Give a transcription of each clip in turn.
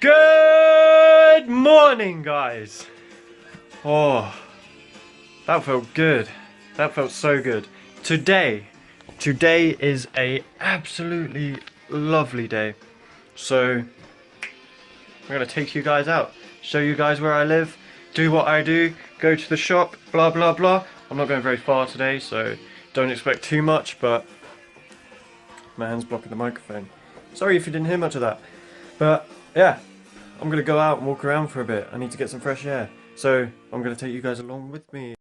Good morning, guys. Oh, that felt good. That felt so good. Today is a absolutely lovely day. So I'm gonna take you guys out, show you guys where I live, do what I do, go to the shop, blah blah blah. I'm not going very far today, so don't expect too much, but my hand's blocking the microphone. Sorry if you didn't hear much of that. But yeah, I'm gonna go out and walk around for a bit. I need to get some fresh air. So I'm gonna take you guys along with me.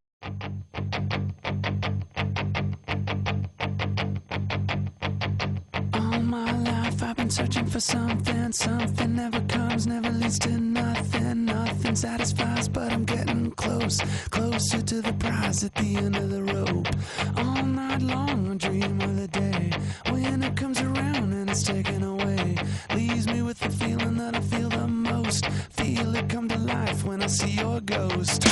All my life I've been searching for something. Something never comes, never leads to nothing. Nothing satisfies, but I'm getting close. Closer to the prize at the end of the rope. All night long I dream of the day when it comes around and it's taken away. Leaves me with the feeling that I feel the most. Feel it come to life when I see your ghost.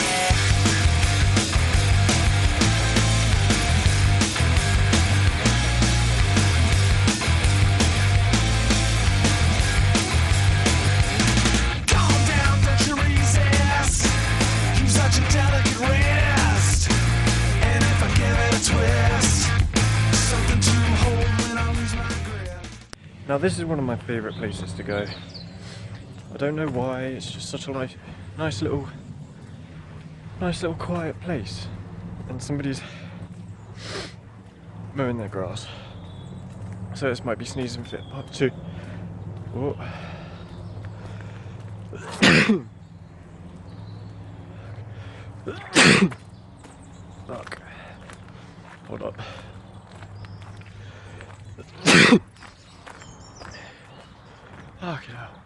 Now this is one of my favourite places to go. I don't know why, it's just such a nice little quiet place. And somebody's mowing their grass. So this might be Sneezing Fit Part 2. Oh. Fuck. Hold up. Fuck it out.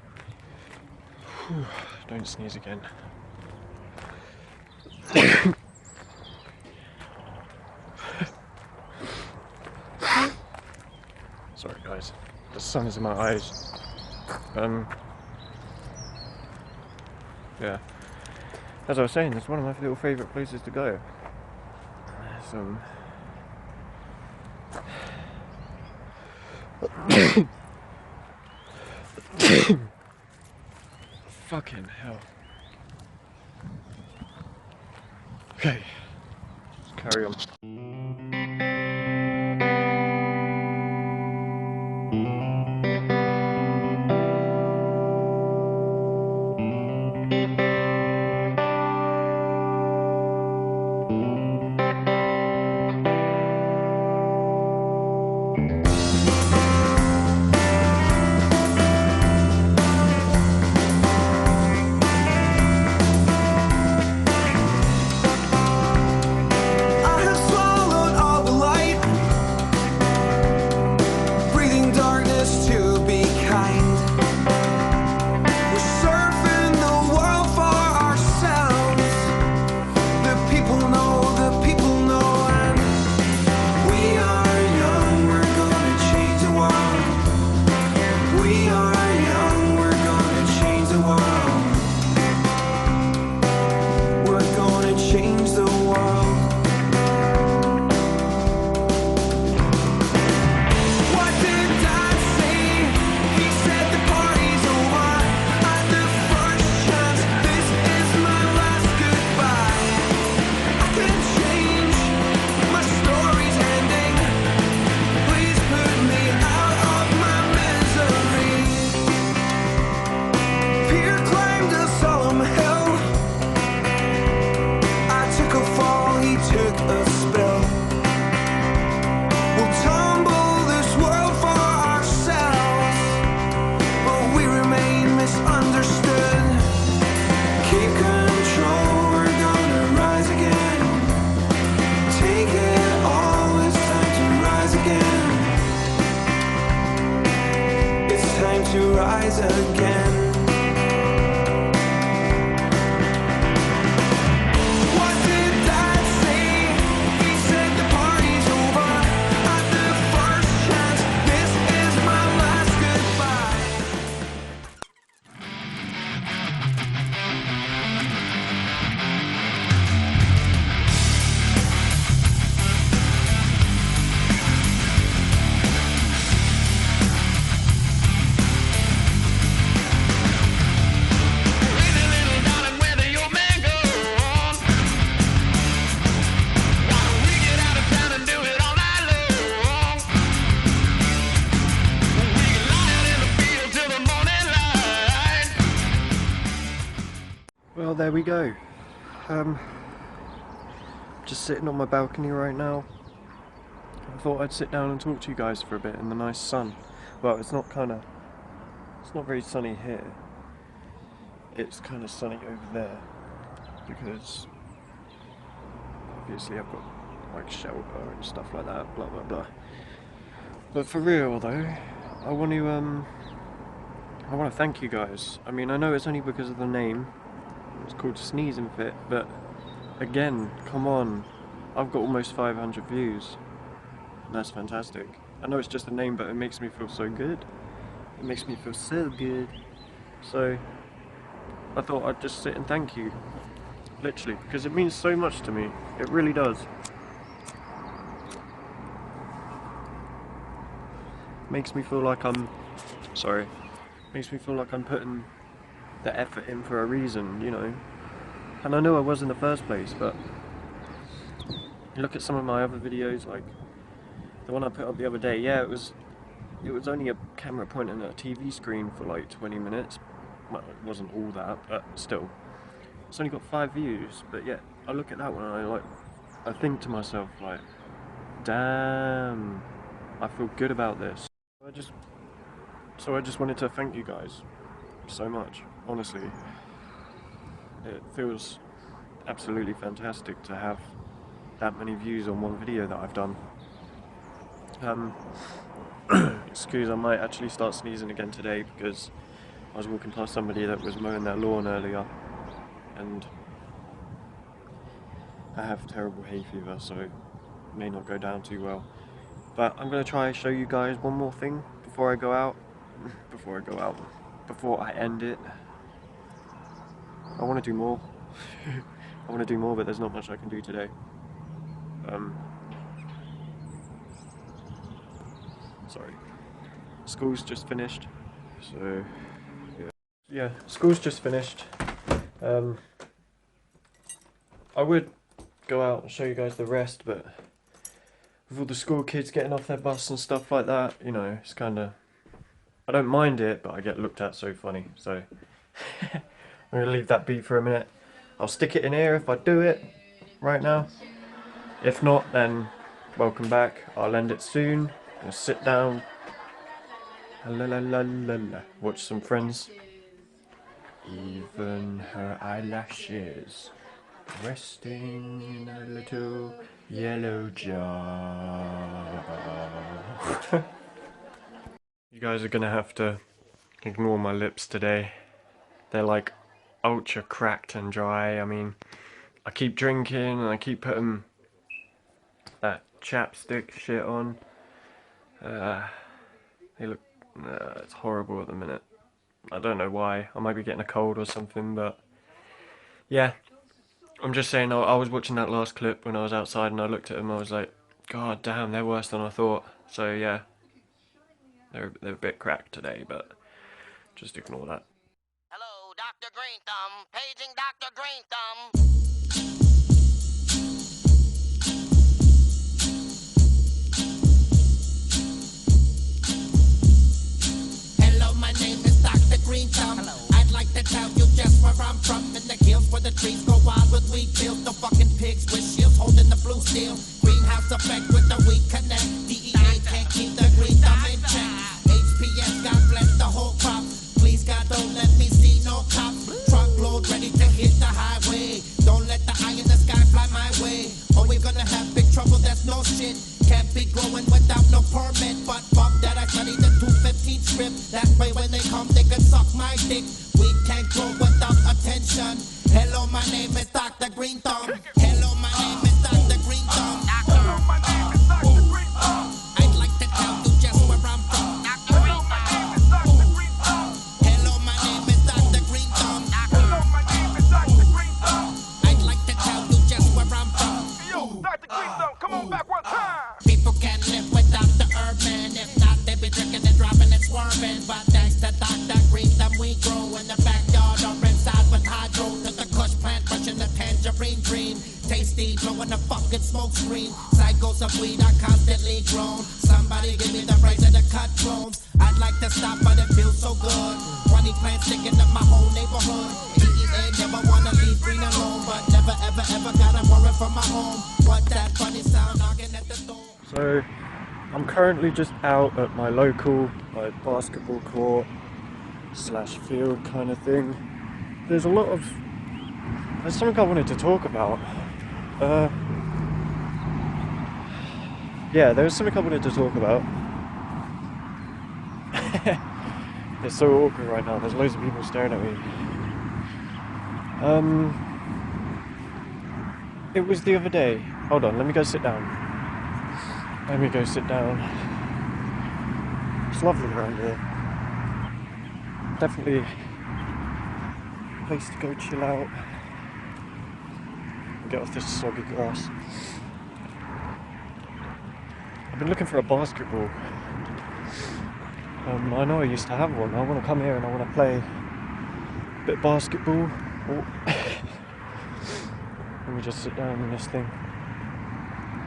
Whew. Don't sneeze again. Sorry guys, the sun is in my eyes. Yeah. As I was saying, it's one of my little favourite places to go. Fucking hell. Okay, let's carry on. To rise again. What did Dad say? He said the party's over at the first chance. This is my last goodbye. there we go. Just sitting on my balcony right now. I thought I'd sit down and talk to you guys for a bit in the nice sun. Well, it's not very sunny here. It's kind of sunny over there because obviously I've got like shelter and stuff like that, blah blah blah. But for real though, I want to thank you guys. I mean, I know it's only because of the name. It's called Sneezing Fit, but again, come on, I've got almost 500 views. That's fantastic. I know it's just a name, but it makes me feel so good. It makes me feel so good. So I thought I'd just sit and thank you, literally, because it means so much to me. It really does. Makes me feel like I'm putting the effort in for a reason, you know. And I know I was in the first place, but look at some of my other videos, like the one I put up the other day. Yeah, it was only a camera pointing at a TV screen for like 20 minutes. Well, it wasn't all that, but still. It's only got 5 views, but yeah, I look at that one and I think to myself like, damn, I feel good about this. So I just wanted to thank you guys so much, honestly. It feels absolutely fantastic to have that many views on one video that I've done. Excuse, I might actually start sneezing again today because I was walking past somebody that was mowing their lawn earlier and I have terrible hay fever, so it may not go down too well. But I'm going to try and show you guys one more thing before I go out. Before I end it. I want to do more. I want to do more, but there's not much I can do today. Sorry. School's just finished, so yeah, school's just finished. I would go out and show you guys the rest, but with all the school kids getting off their bus and stuff like that, you know, it's kind of, I don't mind it, but I get looked at so funny, so I'm going to leave that be for a minute. I'll stick it in here if I do it right now. If not, then welcome back. I'll end it soon. I'll sit down, watch some Friends. Even her eyelashes resting in a little yellow jar. You guys are gonna have to ignore my lips today. They're like ultra cracked and dry. I mean, I keep drinking and I keep putting that chapstick shit on. They look, it's horrible at the minute. I don't know why. I might be getting a cold or something, but yeah. I'm just saying, I was watching that last clip when I was outside and I looked at them, I was like, God damn, they're worse than I thought. So yeah, they're a bit cracked today, but just ignore that. Hello, Dr. Green Thumb. Paging Dr. Green Thumb. Hello, my name is Dr. Green Thumb. Hello. I'd like to tell you just where I'm from. In the hills where the trees go wild with wheat fields. The fucking pigs with shields holding the blue steel. Greenhouse effect with the weak connect. DEA can't keep the green thumb in check. HPS, God bless the whole crop. Please God, don't let me see no cops. Truckload ready to hit the highway. Don't let the eye in the sky fly my way. Or we're gonna have big trouble, that's no shit. Can't be growing without no permit. But fuck that, I studied the 215 script. That way when they come, they can suck my dick. We can't grow without attention. Hello, my name is Dr. Green Thumb. Hello, my name is Dr. Green Thumb. Hello, my name is Dr. Green Thumb. I'd like to tell you just where I'm from. Dr. Green Thumb. Hello, my name is Dr. Green Thumb. Hello, my name is Dr. Green Thumb. I'd like to tell you just where I'm from. Yo, Dr. Green Thumb, come on back one time. People can't live without the urban. If not, they be drinking and driving and swerving. But thanks to Dr. Green Thumb, we grow in the backyard or inside with hydro. To the kush plant, brushing the tangerine dream. Tasty, blowing the fucking smoke screen. Cycles of weed are constantly grown. Somebody give me the price of the cut clones. I'd like to stop, but it feels so good. 20 plants sticking up my whole neighborhood. DEA end. Never wanna leave green alone, but never ever ever gotta worry from my home. What that funny sound knocking at the door. So, I'm currently just out at my local basketball court / field kind of thing. There's something I wanted to talk about. Yeah, there was something I wanted to talk about. It's so awkward right now, there's loads of people staring at me. It was the other day. Hold on, let me go sit down. It's lovely around here. Definitely a place to go chill out. Get off this soggy grass. I've been looking for a basketball. I know I used to have one. I want to come here and I want to play a bit of basketball. Oh. Let me just sit down in this thing.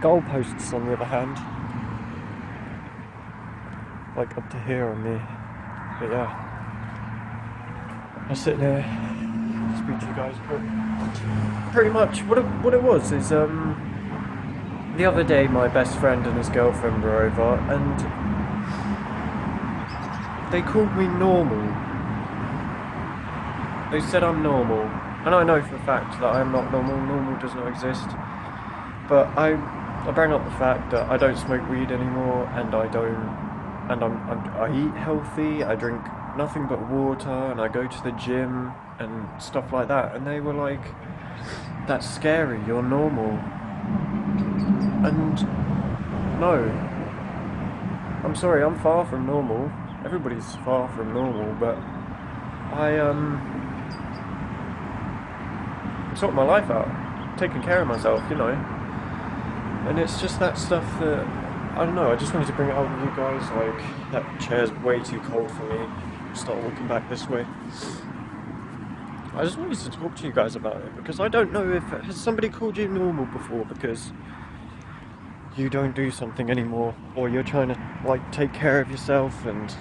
Goalposts, on the other hand, like up to here on me. But yeah, I was sitting here, speak to you guys. Pretty much, what it was is the other day my best friend and his girlfriend were over, and they called me normal. They said I'm normal, and I know for a fact that I am not normal. Normal does not exist. But I bring up the fact that I don't smoke weed anymore, and I eat healthy. I drink nothing but water, and I go to the gym and stuff like that. And they were like, "That's scary. You're normal." And no, I'm sorry. I'm far from normal. Everybody's far from normal, but I'm sorting my life out, taking care of myself, you know. And it's just that stuff that, I don't know, I just wanted to bring it out with you guys. Like, that chair's way too cold for me. Start walking back this way. I just wanted to talk to you guys about it, because I don't know if, has somebody called you normal before because you don't do something anymore, or you're trying to, like, take care of yourself and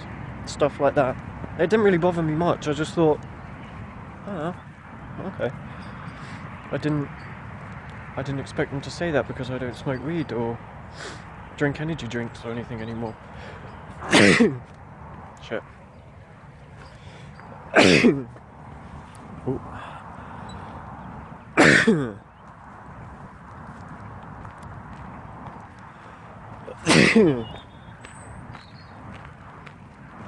stuff like that. It didn't really bother me much. I just thought, oh, okay. I didn't expect them to say that because I don't smoke weed or drink energy drinks or anything anymore. Shit.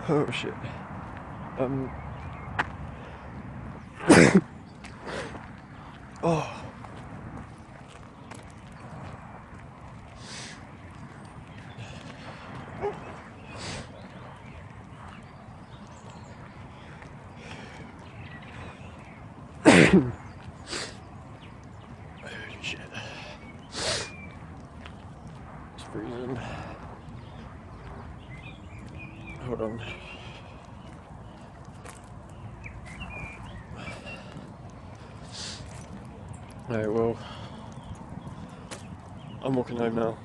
Oh shit. Oh. Holy shit. It's freezing. Hold on. Alright, well, I'm walking home now.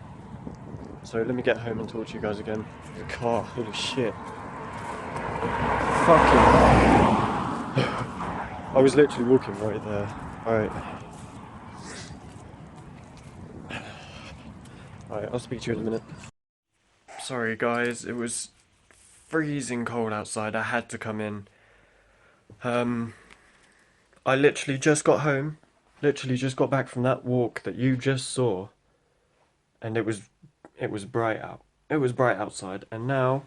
So let me get home and talk to you guys again. The car, holy shit. Fucking. I was literally walking right there. Alright. Alright, I'll speak to you in a minute. Sorry guys, it was freezing cold outside. I had to come in. I literally just got home. Literally just got back from that walk that you just saw. And it was bright out. It was bright outside, and now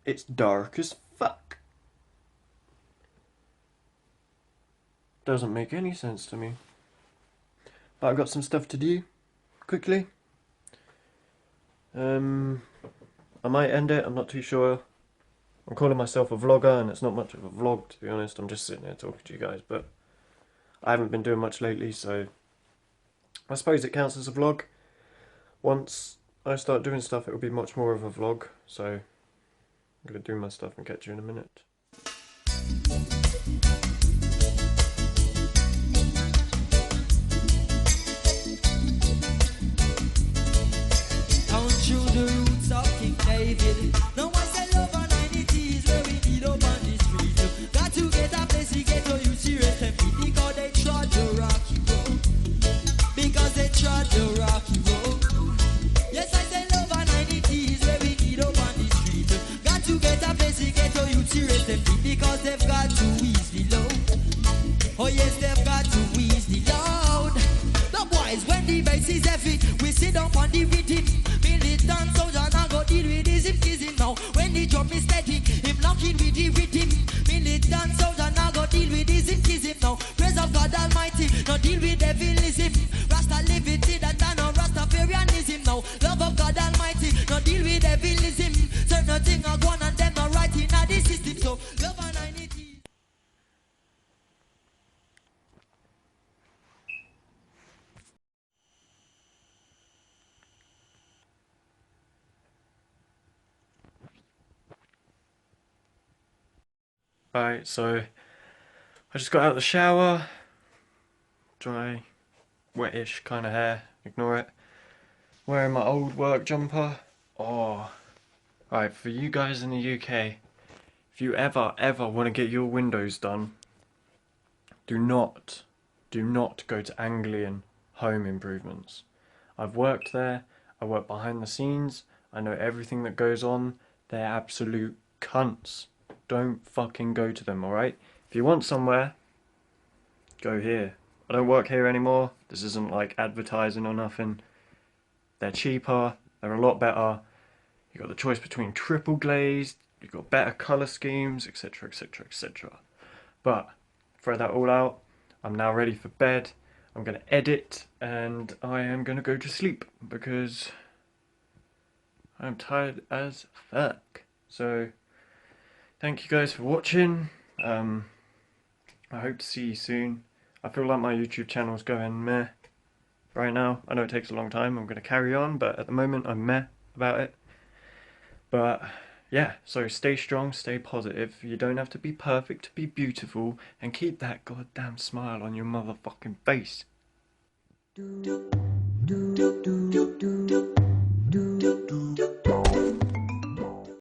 it's dark as fuck. Doesn't make any sense to me. But I've got some stuff to do quickly. I might end it, I'm not too sure. I'm calling myself a vlogger, and it's not much of a vlog, to be honest. I'm just sitting here talking to you guys, but I haven't been doing much lately, so I suppose it counts as a vlog. Once I start doing stuff, it will be much more of a vlog, so I'm going to do my stuff and catch you in a minute. Down through the roots of King David. No one say love and unity is where we need up on the street. Got to get a place the rhythm. Militant soldier now go deal with this schism now. Praise of God Almighty, now deal with devilism. Rasta live it, that I know Rastafarianism now. Love of God Almighty, now deal with devilism. Certain thing are going and them are right in the system. So love and unity. Right, so I just got out of the shower. Dry, wettish kind of hair, ignore it. Wearing my old work jumper. Oh, right, for you guys in the UK, if you ever want to get your windows done, do not go to Anglian Home Improvements. I've worked there, I work behind the scenes, I know everything that goes on. They're absolute cunts. Don't fucking go to them, alright? If you want somewhere, go here. I don't work here anymore. This isn't like advertising or nothing. They're cheaper, they're a lot better. You've got the choice between triple glazed, you've got better colour schemes, etc, etc, etc. But, throw that all out, I'm now ready for bed. I'm going to edit and I am going to go to sleep because I'm tired as fuck. So, thank you guys for watching. I hope to see you soon. I feel like my YouTube channel's going meh right now. I know it takes a long time. I'm going to carry on, but at the moment I'm meh about it. But yeah, so stay strong, stay positive. You don't have to be perfect to be beautiful, and keep that goddamn smile on your motherfucking face. Do